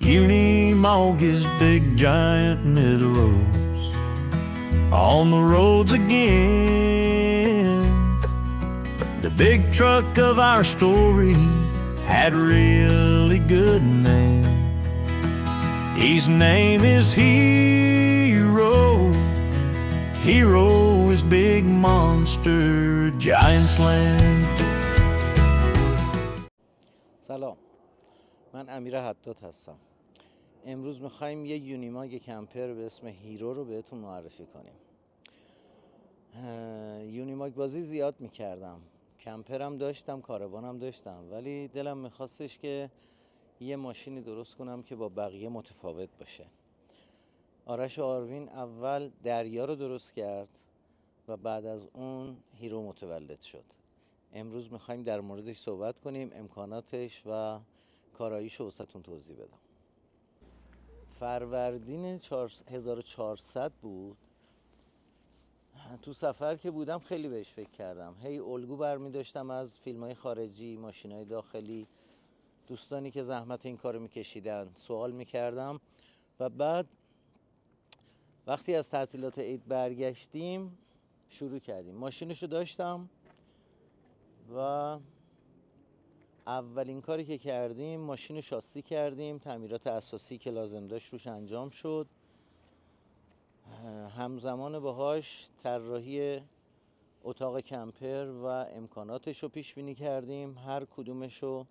Unimog is big giant mid-roads on the roads again. The big truck of our story had a really good name. His name is Hero. Hero is big monster giant's land. سلام، من امیر حداد هستم. امروز میخوایم یه یونیماگ کمپر به اسم هیرو رو بهتون معرفی کنیم. یونیماگ بازی زیاد میکردم، کمپرم داشتم، کاروانم داشتم، ولی دلم میخواستش که یه ماشینی درست کنم که با بقیه متفاوت باشه. آرش آروین اول دریا رو درست کرد و بعد از اون هیرو متولد شد. امروز میخوایم در موردش صحبت کنیم، امکاناتش و کاراییش رو واسهتون توضیح بدم. فروردین 1400 بود. تو سفر که بودم خیلی بهش فکر کردم، هی الگو برمی داشتم از فیلم‌های خارجی، ماشین‌های داخلی، دوستانی که زحمت این کارو میکشیدن سوال میکردم و بعد وقتی از تعطیلات عید برگشتیم شروع کردیم. ماشینشو داشتم و اولین کاری که کردیم ماشین شاسی کردیم، تعمیرات اساسی که لازم داشت روش انجام شد. همزمان باهاش طراحی اتاق کمپر و امکاناتش رو پیش بینی کردیم. هر کدومش رو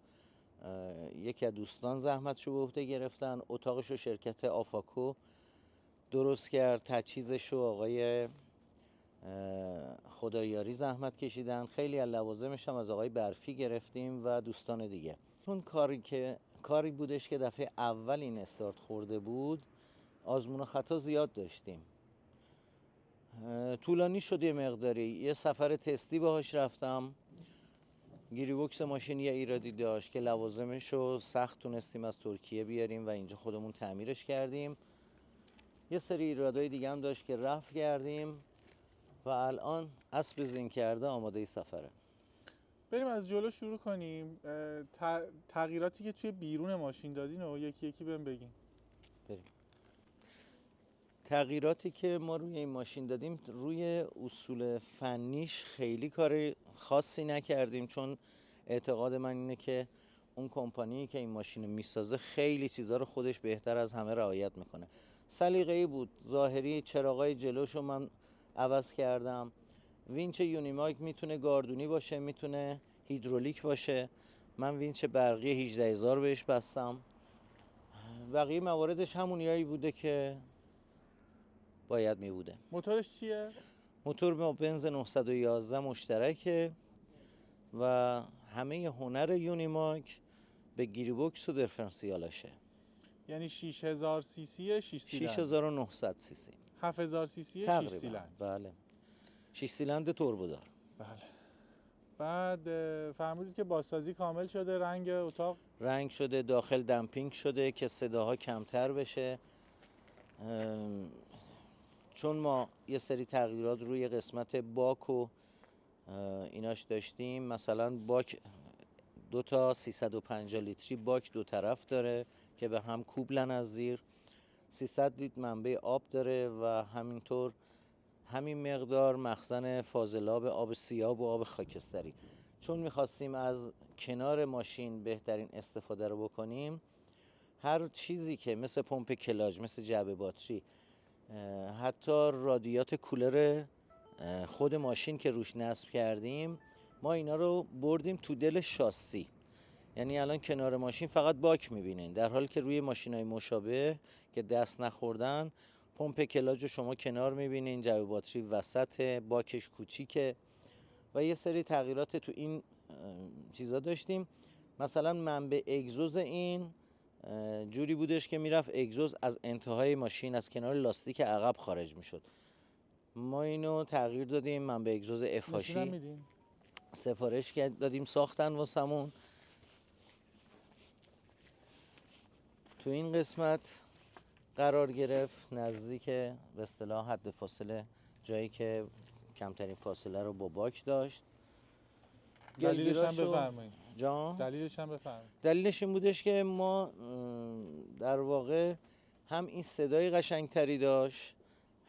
یکی از دوستان زحمتشو به عهده گرفتن. اتاقش رو شرکت آفاکو درست کرد، تجهیزش رو آقای خدایاری زحمت کشیدن. خیلی از لوازمش هم از آقای برفی گرفتیم و دوستان دیگه. اون کاری بودش که دفعه اول این استارت خورده بود، آزمون و خطا زیاد داشتیم، طولانی شد یه مقداری. یه سفر تستی باهاش رفتم، گیری بوکس ماشین یه ایرادی داشت که لوازمش رو سخت تونستیم از ترکیه بیاریم و اینجا خودمون تعمیرش کردیم. یه سری ایرادای دیگه هم داشت که رفع کردیم و الان اسب زین کرده آماده سفره. بریم از جلو شروع کنیم. تغییراتی که توی بیرون ماشین دادین و یکی یکی بهم بگین. بریم. تغییراتی که ما روی این ماشین دادیم، روی اصول فنیش خیلی کار خاصی نکردیم، چون اعتقاد من اینه که اون کمپانی که این ماشین میسازه خیلی چیزا رو خودش بهتر از همه رعایت میکنه. سلیقه‌ای بود، ظاهری. چراغای جلوشو من عوض کردم. وینچ یونیماگ میتونه گاردونی باشه، میتونه هیدرولیک باشه. من وینچ برقی 18000 بهش بستم. بقیه مواردش همونیایی بوده که باید می بوده. موتورش چیه؟ موتور با بنز 911 مشترکه و همه هنر یونیماگ به گیری بوکس و دیفرانسیالشه. یعنی 6000 سی سی 6 سیلندر، 6900 سی سی 7000 سی سی 6 تقریبا. سیلندر. بله، 6 سیلندر توربو دار. بله. بعد فرمودید که بازسازی کامل شده، رنگ اتاق رنگ شده، داخل دمپینگ شده که صداها کمتر بشه. چون ما یه سری تغییرات روی قسمت باک و ایناش داشتیم، مثلا باک 2 تا 350 لیتری باک دو طرف داره که به هم کوبلن از زیر، 300 لیتر منبع آب داره و همینطور همین مقدار مخزن فاضلاب آب سیاب و آب خاکستری. چون میخواستیم از کنار ماشین بهترین استفاده رو بکنیم، هر چیزی که مثل پمپ کلاژ، مثل جعبه باتری، حتی رادیات کولر خود ماشین که روش نصب کردیم، ما اینا رو بردیم تو دل شاسی. یعنی الان کنار ماشین فقط باک میبینین، در حالی که روی ماشینای مشابه که دست نخوردن پمپ کلاژ رو شما کنار میبینین، جعبه باتری وسط، باکش کوچیکه و یه سری تغییرات تو این چیزا داشتیم. مثلا منبع اگزوز این جوری بودش که میرفت اگزوز از انتهای ماشین از کنار لاستیک عقب خارج میشد. ما اینو تغییر دادیم، منبع اگزوز افاشی سفارش دادیم، ساختن واسمون. تو این قسمت قرار گرفت نزدیک به اصطلاح حد فاصله، جایی که کمترین فاصله رو با باک داشت. دلیلش هم بفرمایید. جان دلیلش هم بفرمایید. دلیلش این بودش که ما در واقع هم این صدای قشنگتری داشت،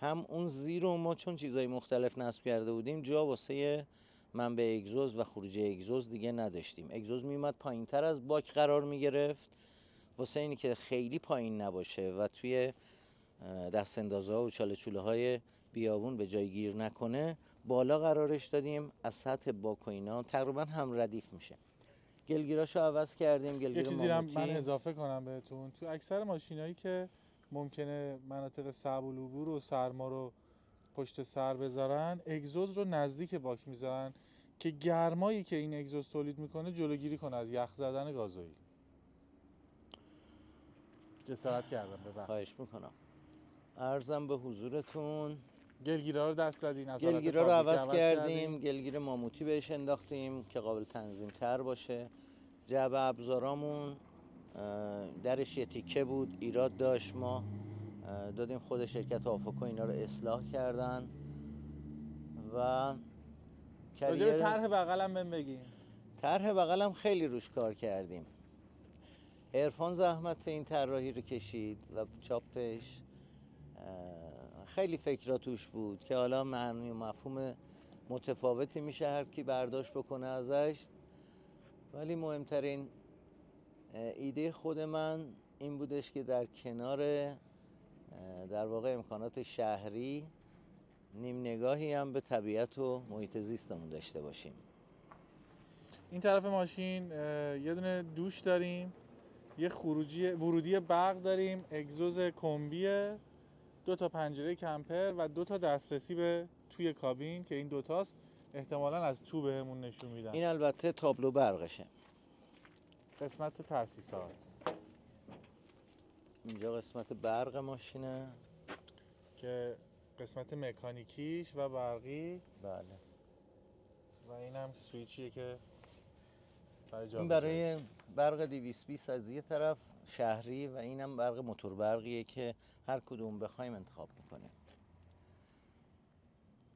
هم اون زیر رو ما چون چیزای مختلف نصب کرده بودیم جا واسه منبع اگزوز و خروجی اگزوز دیگه نداشتیم. اگزوز میومد پایین تر از باک قرار میگرفت واسه اینی که خیلی پایین نباشه و توی دست اندازه ها و چاله چوله های بیابون به جای گیر نکنه. بالا قرارش دادیم، از سطح باک و اینا تقریبا هم ردیف میشه. گلگیراشو عوض کردیم، یه گلگیر چیزی هم ماموتی. من اضافه کنم بهتون، تو اکثر ماشینایی که ممکنه مناطق صعب العبور و سرما رو پشت سر بذارن، اگزوز رو نزدیک باک میذارن که گرمایی که این اگزوز تولید میکنه جلوگیری کنه از یخ زدن گازوئیل. جسارت کردم، ببخشید. خواهش میکنم. عرضم به حضورتون، گلگیرا رو دست دادین، از حالت گلگیرا رو فابریک عوض کردیم، کردین. گلگیر ماموتی بهش انداختیم که قابل تنظیم تر باشه. جعبه ابزارامون درش یه تیکه بود، ایراد داشت، ما دادیم خود شرکت آفوکو اینا رو اصلاح کردن. و راجع به کریر طرح بغلم بهم بگین. طرح بغلم خیلی روش کار کردیم. عرفان زحمت این طراحی رو کشید و چاپش خیلی فکرات توش بود که حالا معنی و مفهوم متفاوتی میشه هر کی برداشت بکنه ازش، ولی مهمترین ایده خود من این بودش که در کنار در واقع امکانات شهری نیم نگاهی هم به طبیعت و محیط زیستمون داشته باشیم. این طرف ماشین یه دونه دوش داریم، یه ورودی برق داریم، اگزوز کمبیه، 2 تا پنجره کمپر و 2 تا دسترسی به توی کابین که این دوتاست احتمالاً از تو بهمون نشون میدن. این البته تابلو برقشه. قسمت تاسیسات اینجا قسمت برق ماشینه که قسمت مکانیکیش و برقی. بله. و اینم سویچیه که این برای برق 220 از یه طرف شهری و اینم برق موتور برقیه که هر کدوم بخوایم انتخاب میکنیم.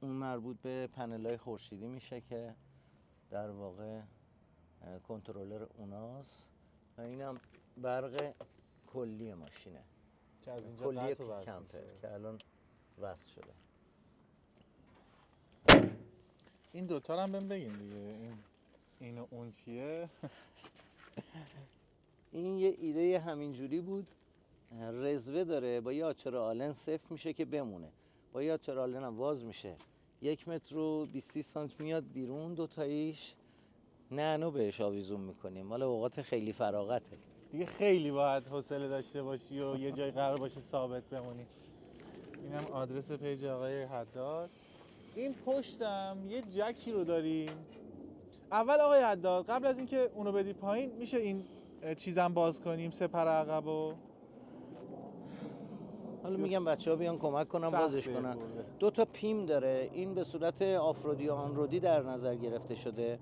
اون مربوط به پنل‌های خورشیدی میشه که در واقع کنترلر اوناست و اینم برق کلی ماشینه که از اینجا کلی قطع و وصل کمپر میشه. که الان وصل شده. این دوتا رو هم بهم بگین دیگه، این و اون چیه؟ این یه ایده همینجوری بود، رزوه داره، با یه آچار آلن صفر میشه که بمونه، با یه آچار آلن هم واز میشه 1 متر و 20 سانت میاد بیرون، دوتاییش نانو بهش آویزون میکنیم، مال اوقات خیلی فراغته دیگه خیلی باید حوصله داشته باشی و یه جای قرار باشه ثابت بمونی. اینم آدرس پیج آقای حداد. این پشتم یه جکی رو داریم. اول آقای حداد قبل از اینکه اونو بدی پایین میشه این چیزم باز کنیم، سپر عقبو؟ حالا میگم بچه‌ها بیان کمک کنن بازش کنن. 2 تا پیم داره، این به صورت آفرودی و آنرودی در نظر گرفته شده.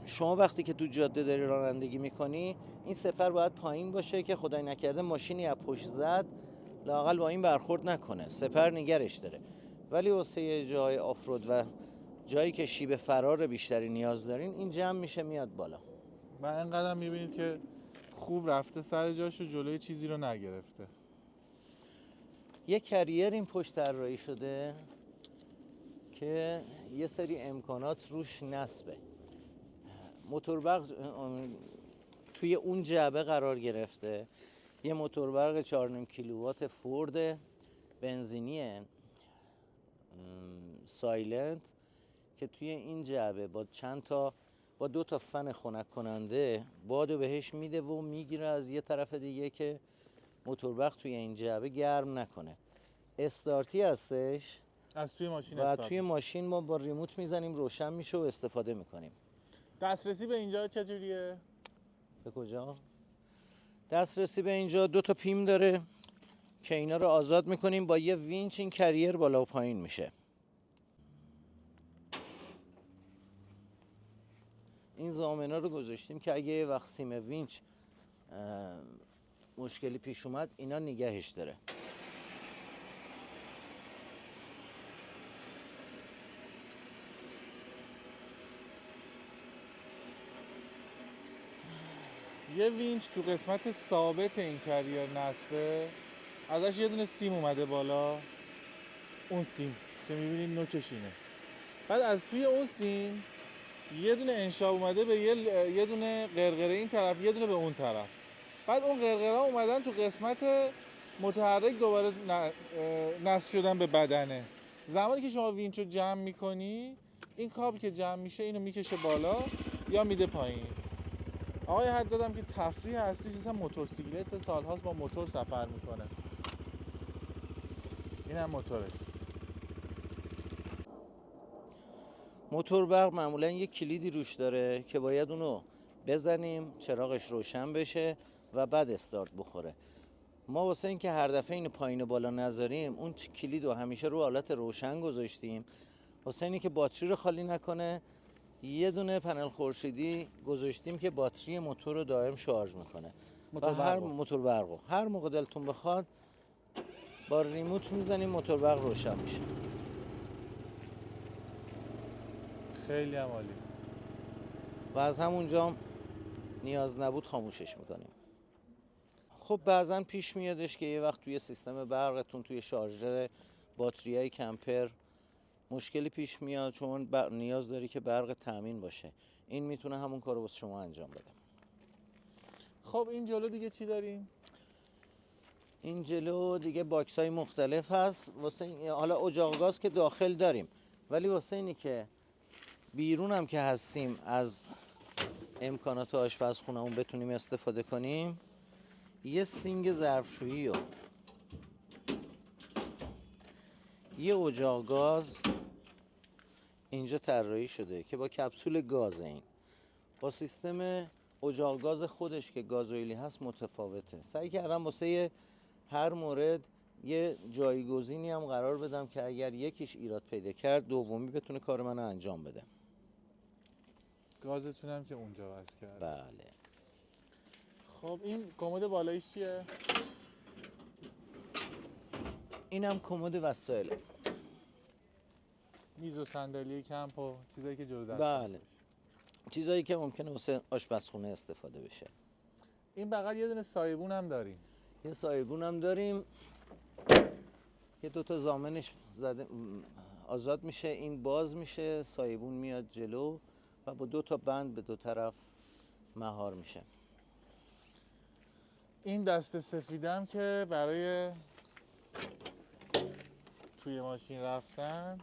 شما وقتی که تو جاده داری رانندگی میکنی این سپر باید پایین باشه که خدای نکرده ماشینی از پشت زد لااقل با این برخورد نکنه، سپر نگرش داره. ولی واسه جای آفرود و جایی که شیب فرار بیشتری نیاز دارین این جمع میشه میاد بالا. و اینقدر میبینید که خوب رفته سر جاش و جلوی چیزی رو نگرفته. یه کریر این پشت طراحی شده که یه سری امکانات روش نصبه. موتور برق توی اون جعبه قرار گرفته، یه موتور برق 4.5 کیلووات فورد بنزینیه سایلنت که توی این جعبه با 2 تا فن خنک کننده بادو بهش میده و میگیره از یه طرف دیگه که موتور برق توی این جعبه گرم نکنه. استارتی هستش از توی ماشین و توی ماشین ما با ریموت میزنیم روشن میشه و استفاده میکنیم. دسترسی به اینجا چجوریه؟ به کجا؟ دسترسی به اینجا 2 تا پیم داره که اینا رو آزاد میکنیم، با یه وینچ این کریر بالا و پایین میشه. این ضامنه رو گذاشتیم که اگه یه وقت سیم وینچ مشکلی پیش اومد اینا نگهش داره. یه وینچ تو قسمت ثابت این کریر نصبه، ازش یه دونه سیم اومده بالا، اون سیم که میبینید نوکش اینه. بعد از توی اون سیم یه دونه انشاب اومده به یه دونه قرقره این طرف، یه دونه به اون طرف. بعد اون قرقره ها اومدن تو قسمت متحرک دوباره نصب شدن به بدنه. زمانی که شما وینچ رو جمع میکنی، این کابل که جمع میشه اینو میکشه بالا یا میده پایین. آقای حدادم که تفریح اصلیش اصلا موتورسیکلت، سالهاست با موتور سفر میکنه. این هم موتورش. موتور برق معمولا یه کلیدی روش داره که باید اونو بزنیم چراغش روشن بشه و بعد استارت بخوره. ما واسه این که هر دفعه اینو پایین و بالا نذاریم، اون کلید رو همیشه رو حالت روشن گذاشتیم. واسه اینی که باتری رو خالی نکنه، یه دونه پنل خورشیدی گذاشتیم که باتری موتور رو دائم شارژ میکنه. و هر موتور برقو هر موقع دلتون بخواد با ریموت میزنیم موتور برق روشن میشه. خیلی هم عالی. و از همونجا نیاز نبود خاموشش میکنیم. خب بعضا پیش میادش که یه وقت توی سیستم برقتون، توی شارژر باتریای کمپر مشکلی پیش میاد، چون نیاز داری که برق تامین باشه. این میتونه همون کارو واسه شما انجام بده. خب این جلو دیگه چی داریم؟ این جلو دیگه باکس های مختلف هست. واسه حالا اجاق گاز که داخل داریم، ولی واسه اینی که بیرون هم که هستیم از امکانات آشپزخونه‌مون بتونیم استفاده کنیم، یه سینگ ظرفشویی و یه اجاق گاز اینجا طراحی شده که با کپسول گاز این با سیستم اجاق گاز خودش که گازوئیلی هست متفاوته. سعی کردم واسه هر مورد یه جایگزینی هم قرار بدم که اگر یکیش ایراد پیدا کرد، دومی بتونه کار منو انجام بده. گازتون هم که اونجا وصل کرد. بله. خب این کمد بالاییش چیه؟ اینم کمد وسایل. میز و صندلی کمپ و چیزایی که جلو دست. بله. چیزایی که ممکنه واسه آشپزخونه استفاده بشه. این بغل یه دونه سایبون هم داریم. یه سایبون هم داریم که دوتا زامنش زده آزاد میشه، این باز میشه، سایبون میاد جلو و با دوتا بند به دو طرف مهار میشه. این دسته سفیدم که برای توی ماشین رفتن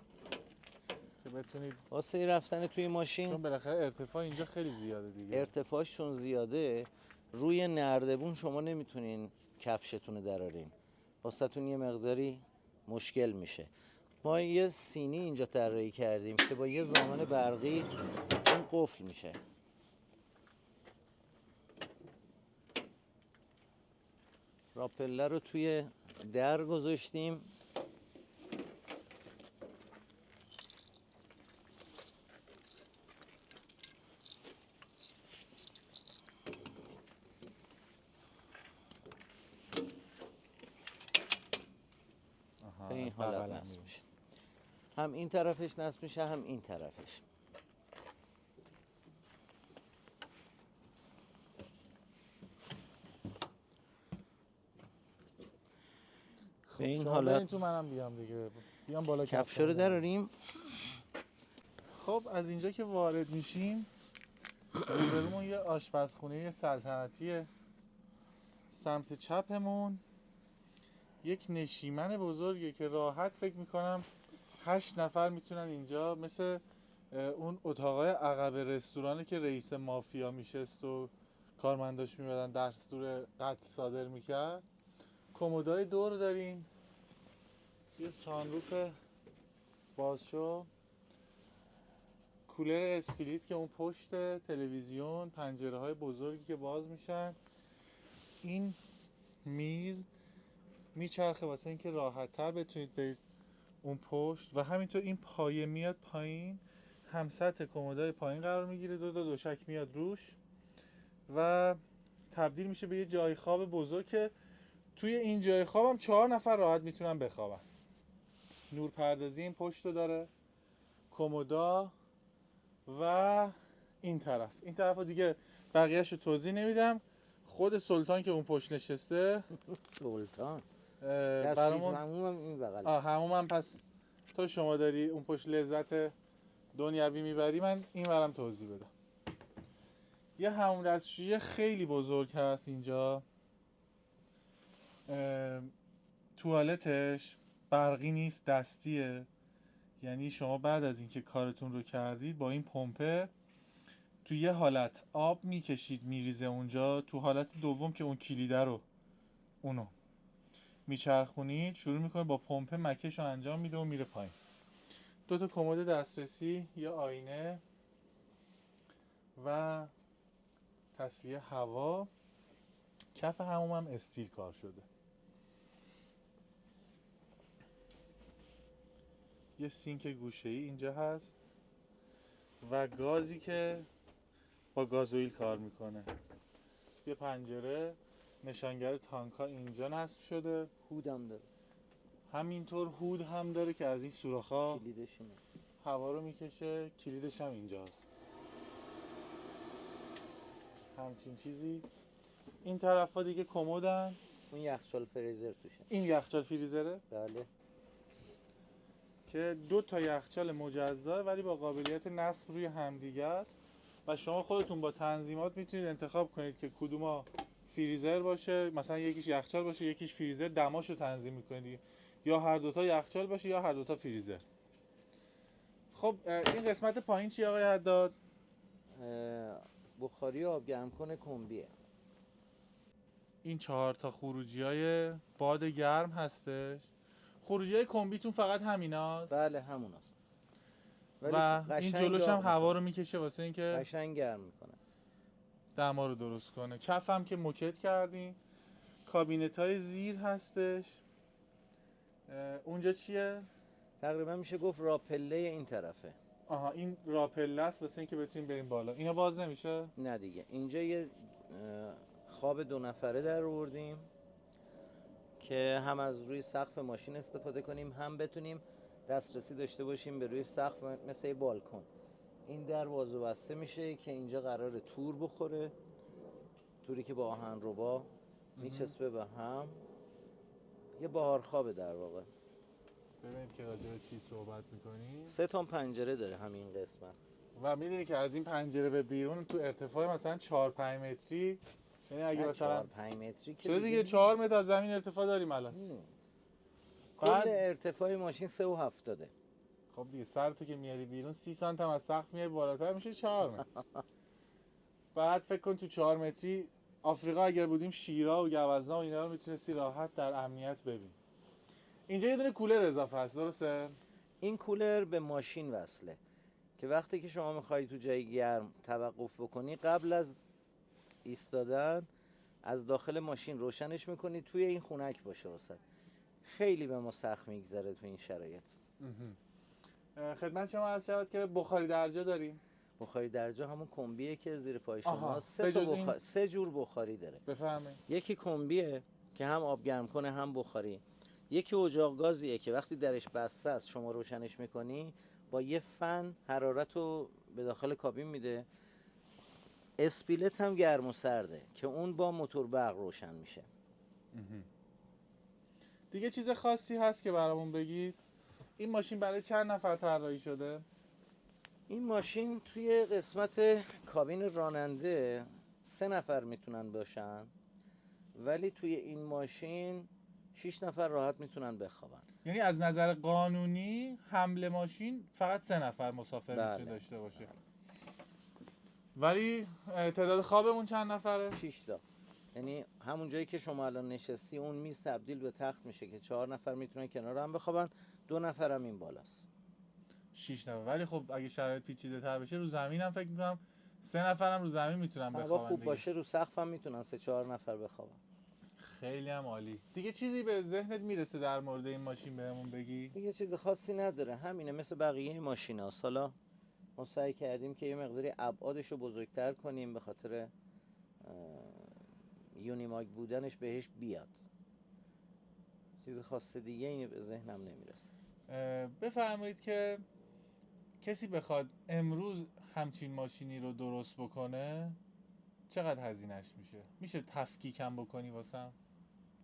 که بتونید واسه رفتن توی ماشین، چون بالاخره ارتفاع اینجا خیلی زیاده دیگه. ارتفاعش چون زیاده، روی نردبون شما نمیتونین کفشتون رو درارین، واسهتون یه مقداری مشکل میشه. ما یه سینی اینجا طراحی کردیم که با یه زامن برقی این قفل میشه. راپله رو توی در گذاشتیم. به این حالت نصب میشه. هم این طرفش نصب میشه، هم این طرفش. به این حالت تو منم بیام دیگه. بیام بالا کفش رو دراریم. خب از اینجا که وارد میشیم روبرومون یه آشپزخونه سلطنتی، سمت چپمون یک نشیمن بزرگه که راحت فکر میکنم 8 نفر میتونن اینجا، مثل اون اتاقای عقب رستورانی که رئیس مافیا میشست و کارمنداش میمدن دستور قتل صادر میکرد. کمدای دور داریم، یه سانروف بازشو، کولر اسپلیت که اون پشت تلویزیون، پنجره های بزرگی که باز میشن. این میز میچرخه واسه اینکه راحت تر بتونید برید اون پشت، و همینطور این پایه میاد پایین، هم سطح کمدای پایین قرار میگیره، دو دوشک میاد روش و تبدیل میشه به یه جای خواب بزرگ که توی این جای خواب هم 4 نفر راحت میتونن بخوابن. نور پردازی این پشت رو داره، کمودا و این طرف رو دیگه بقیه‌شو توضیح نمیدم. خود سلطان که اون پشت نشسته سلطان برامون همون این بغل. همون پس تا شما داری اون پشت لذت دنیوی میبری، من این برم توضیح بدم. یه حموم دستشویی خیلی بزرگ هست اینجا. توالتش برقی نیست، دستیه. یعنی شما بعد از اینکه کارتون رو کردید با این پمپه تو یه حالت آب میکشید میریزه اونجا، تو حالت دوم که اون کلیده رو اونو میچرخونید شروع میکنه با پمپه مکش رو انجام میده و میره پایین. 2 تا کمد دسترسی، یه آینه و تصفیه هوا. کف حموم هم استیل کار شده. یه سینک گوشه‌ای اینجا هست و گازی که با گازوئیل کار میکنه. یه پنجره، نشانگر تانک‌ها اینجا نصب شده. هودم داره. همینطور هود هم داره که از این سوراخ‌ها کلیدش اینه. هوا رو میکشه. کلیدش هم اینجاست. همچین چیزی. این طرف‌ها دیگه کمدن. اون یخچال فریزر توشه. این یخچال فریزره بله. که 2 تا یخچال مجزا ولی با قابلیت نصب روی همدیگه است و شما خودتون با تنظیمات میتونید انتخاب کنید که کدوما فریزر باشه، مثلا یکیش یخچال باشه یکیش فریزر، دماشو تنظیم میکنید، یا هر دوتا یخچال باشه یا هر دوتا فریزر. خب این قسمت پایین چی آقای حداد؟ بخاری آب گرم کنه کمبیه. این 4 تا خروجی‌های باد گرم هستش. خروجی‌های کمبیتون فقط همیناست؟ بله هموناست. و این جلوش هم هوا رو میکشه واسه اینکه قشنگ گرم میکنه، دما رو درست کنه. کف هم که موکت کردیم. کابینت‌های زیر هستش. اونجا چیه؟ تقریبا میشه گفت راپله این طرفه. آها این راپله است واسه اینکه بتونیم بریم بالا. اینا باز نمیشه؟ نه دیگه. اینجا یه خواب 2 نفره در آوردیم که هم از روی سقف ماشین استفاده کنیم هم بتونیم دسترسی داشته باشیم به روی سقف مثل بالکن. این در باز و بسته میشه که اینجا قراره تور بخوره، توری که با آهنربا میچسبه به هم. یه بهار خوابه در واقع. ببینید که راجع به چی صحبت می‌کنی. 3 تا پنجره داره همین قسمت و میدونی که از این پنجره به بیرون تو ارتفاع مثلا 4-5 متری، یعنی اگه مثلا 4-5 متری که چرا دیگه 4 متر از زمین ارتفاع داریم الان. کل ارتفاع ماشین 3.70. خب دیگه سرتو که میاری بیرون 30 سانت هم از سقف میاری بالاتر میشه 4 متر. بعد فکر کن تو 4 متری آفریقا اگر بودیم شیرا و گوزنا و اینا رو میتونستی راحت در امنیت ببین. اینجا یه دونه کولر اضافه هست، درسته؟ این کولر به ماشین وصله که وقتی که شما میخوای تو جای گرم توقف بکنی قبل از ایستادن از داخل ماشین روشنش میکنی توی این خونک باشه واسه. خیلی به ما سخت میگذره تو این شرایط. خدمت شما عرض شود که بخاری درجا داریم. بخاری درجا همون کمبیه که زیر پای آها. شما 3 جور بخاری داره. بفهمید. یکی کمبیه که هم آب گرم کنه هم بخاری. یکی اجاق گازیه که وقتی درش بسته است شما روشنش میکنی با یه فن حرارت رو به داخل کابین میده. اسپیلت هم گرم و سرده که اون با موتور برق روشن میشه. دیگه چیز خاصی هست که برامون بگید؟ این ماشین برای چند نفر طراحی شده؟ این ماشین توی قسمت کابین راننده 3 نفر میتونن باشن، ولی توی این ماشین 6 نفر راحت میتونن بخوابن. یعنی از نظر قانونی حمل ماشین فقط 3 نفر مسافر میتونه داشته باشه. ولی تعداد خوابمون چند نفره؟ 6 تا. یعنی همون جایی که شما الان نشستی اون میز تبدیل به تخت میشه که 4 نفر میتونن کنار هم بخوابن، 2 نفر هم این بالاست. 6 نفر. ولی خب اگه شرایط پیچیده تر بشه رو زمین هم فکر میکنم 3 نفر هم رو زمین میتونن بخوابن. هوا خوب باشه رو سقف هم میتونن 3-4 نفر بخوابن. خیلی هم عالی. دیگه چیزی به ذهنت میرسه در مورد این ماشین بهمون بگی؟ دیگه چیز خاصی نداره، همینه مثل بقیه ماشیناست. حالا ما سعی کردیم که یه مقداری ابعادش رو بزرگتر کنیم به خاطر یونیماگ بودنش بهش بیاد. چیز خاص دیگه اینه به ذهنم نمیرسه. بفرمایید که کسی بخواد امروز همچین ماشینی رو درست بکنه چقدر هزینهش میشه؟ میشه تفکیکم بکنی واسم؟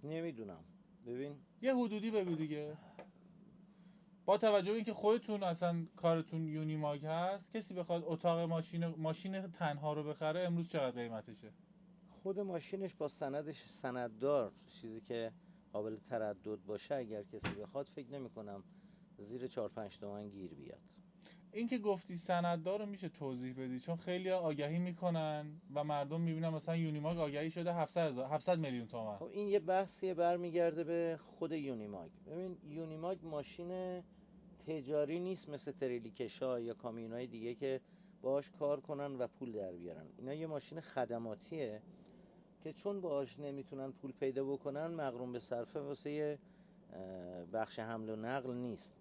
نمیدونم. ببین یه حدودی بگو دیگه. با توجه به اینکه خودتون اصلا کارتون یونیماگ هست، کسی بخواد اتاق ماشین تنها رو بخره امروز چقدر قیمتشه؟ خود ماشینش با سندش سنددار، چیزی که قابل تردد باشه، اگر کسی بخواد فکر نمی کنم زیر 4-5 تومن گیر بیاد. این که گفتی سنددار رو میشه توضیح بدی؟ چون خیلی آگهی میکنن و مردم میبینن مثلا یونیماگ آگهی شده 700 میلیون تومان. خب این یه بحثیه برمیگرده به خود یونیماگ. ببین یونیماگ ماشین تجاری نیست مثل تریلی کشا یا کامیونای دیگه که باهاش کار کنن و پول در بیارن. اینا یه ماشین خدماتیه که چون باهاش نمیتونن پول پیدا بکنن مغروم به صرفه واسه بخش حمل و نقل نیست.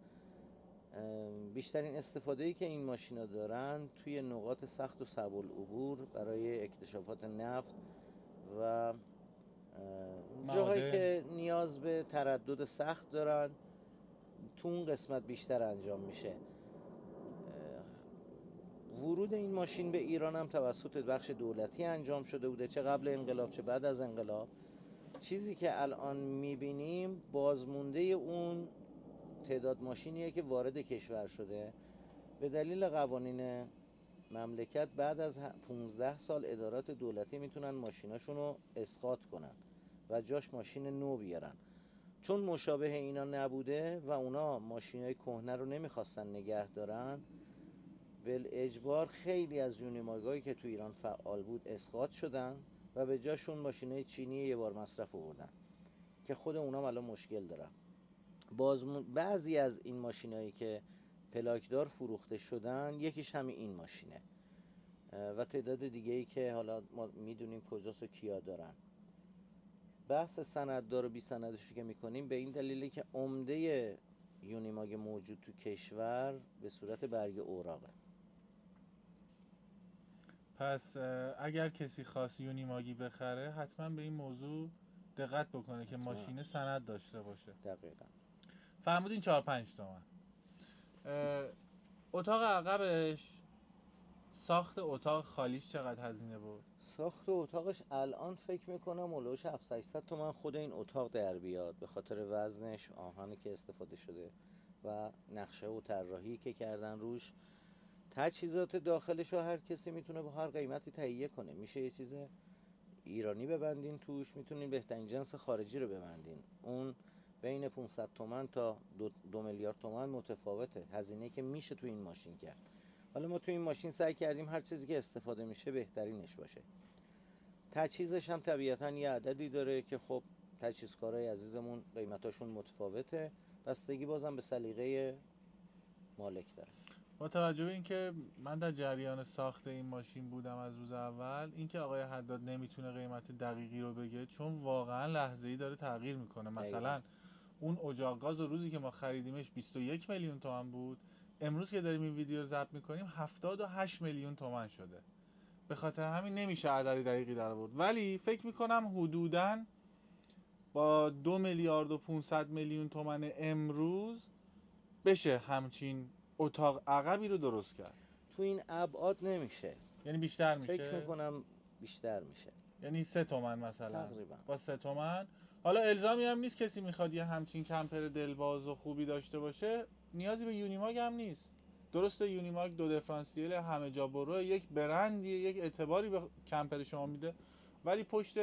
بیشترین استفاده‌ای که این ماشینا دارن توی نقاط سخت و صعب العبور برای اکتشافات نفت و جاهایی که نیاز به تردد سخت دارن تو اون قسمت بیشتر انجام میشه. ورود این ماشین به ایران هم توسط بخش دولتی انجام شده بوده، چه قبل انقلاب چه بعد از انقلاب. چیزی که الان میبینیم بازمونده اون تعداد ماشینیه که وارد کشور شده. به دلیل قوانین مملکت بعد از 15 سال ادارات دولتی میتونن ماشیناشون رو اسقاط کنن و جاش ماشین نو بیارن. چون مشابه اینا نبوده و اونا ماشینای کهنه رو نمیخواستن نگه دارن، بالاجبار خیلی از یونیماگایی که تو ایران فعال بود اسقاط شدن و به جاشون ماشینای چینی یه بار مصرف آوردن که خود اونا الان مشکل دارن. بعضی از این ماشینایی که پلاکدار فروخته شدن یکیش همین این ماشینه و تعداد دیگه ای که حالا ما میدونیم کجاست و کیا دارن. بحث سنددار و بی سندش که میکنیم به این دلیله که عمده یونیماگ موجود تو کشور به صورت برگ اوراقه. پس اگر کسی خواست یونیماگی بخره حتما به این موضوع دقت بکنه که ماشین سند داشته باشه. دقیقاً. فرمودین 4-5 تومن. اتاق عقبش ساخت اتاق خالیش چقدر هزینه بود؟ ساخت اتاقش الان فکر میکنم اولوش 700-800 تومن خود این اتاق در بیاد، به خاطر وزنش، آهنی که استفاده شده و نقشه و طراحی که کردن روش. تجهیزات داخلش رو هر کسی میتونه با هر قیمتی تهیه کنه. میشه یه چیز ایرانی ببندین توش، میتونین بهترین جنس خارجی رو ببندین. اون بین 500 تومن تا 2 میلیارد تومن متفاوته هزینه‌ای که میشه تو این ماشین کرد. حالا ما تو این ماشین سعی کردیم هر چیزی که استفاده میشه بهترینش باشه. تجهیزش هم طبیعتاً یه عددی داره که خب تجهیزکارای عزیزمون قیمتاشون متفاوته، بستگی بازم به سلیقه مالک داره. با توجه به اینکه من در جریان ساخت این ماشین بودم از روز اول، اینکه آقای حداد نمیتونه قیمت دقیقی رو بگه چون واقعا لحظه‌ای داره تغییر میکنه. مثلا اون اجاق گاز روزی که ما خریدیمش 21 میلیون تومان بود، امروز که داریم این ویدیو رو ضبط میکنیم 78 میلیون تومان شده. به خاطر همین نمیشه عدد دقیقی در آورد، ولی فکر میکنم حدوداً با 2 میلیارد و 500 میلیون تومان امروز بشه همچین اتاق عقبی رو درست کرد. تو این ابعاد نمیشه، یعنی بیشتر میشه؟ فکر میکنم بیشتر میشه، یعنی 3 تومن مثلا تقریبا. با 3 تومن. حالا الزامی هم نیست کسی میخواد یه همچین کمپر دلواز و خوبی داشته باشه نیازی به یونیماگ هم نیست. درسته یونیماگ 2 دیفرانسیل همه جا برو، یک برندیه، یک اعتباری به کمپر شما میده، ولی پشت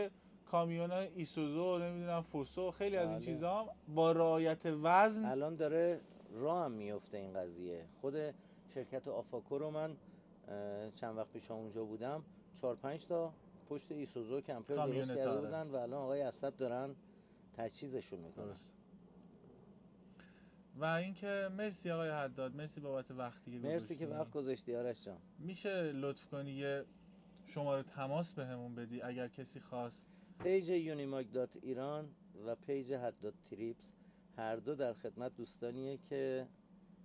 کامیونای ایسوزو نمیدونم فوسو خیلی از این چیزا با رعایت وزن الان داره راه هم میفته این قضیه. خود شرکت آفاکو رو من چند وقت پیش اونجا بودم 4-5 تا پشت ایسوزو کمپر درست کرده بودن و الان آقای اسد دارن تجهیزشون میکنن. درست. و اینکه مرسی آقای حداد، مرسی بابت وقتی که گذاشتی. مرسی که وقت گذاشتی آرش جان. میشه لطف کنی یه شماره تماس بهمون بدی اگر کسی خواست؟ پیج unimag.iran و پیج حداد تریپس هر دو در خدمت دوستانیه که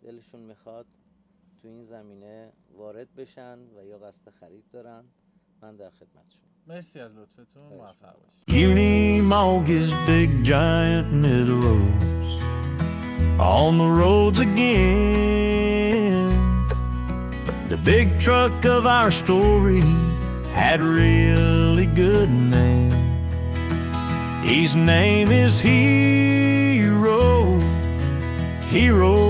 دلشون میخواد تو این زمینه وارد بشن و یا قصد خرید دارن. من در خدمتشون. مرسی از لطفتون، موفق باشید. Unimog is big giant mid-roads on the roads again. The big truck of our story had really good name. His name is Hero, Hero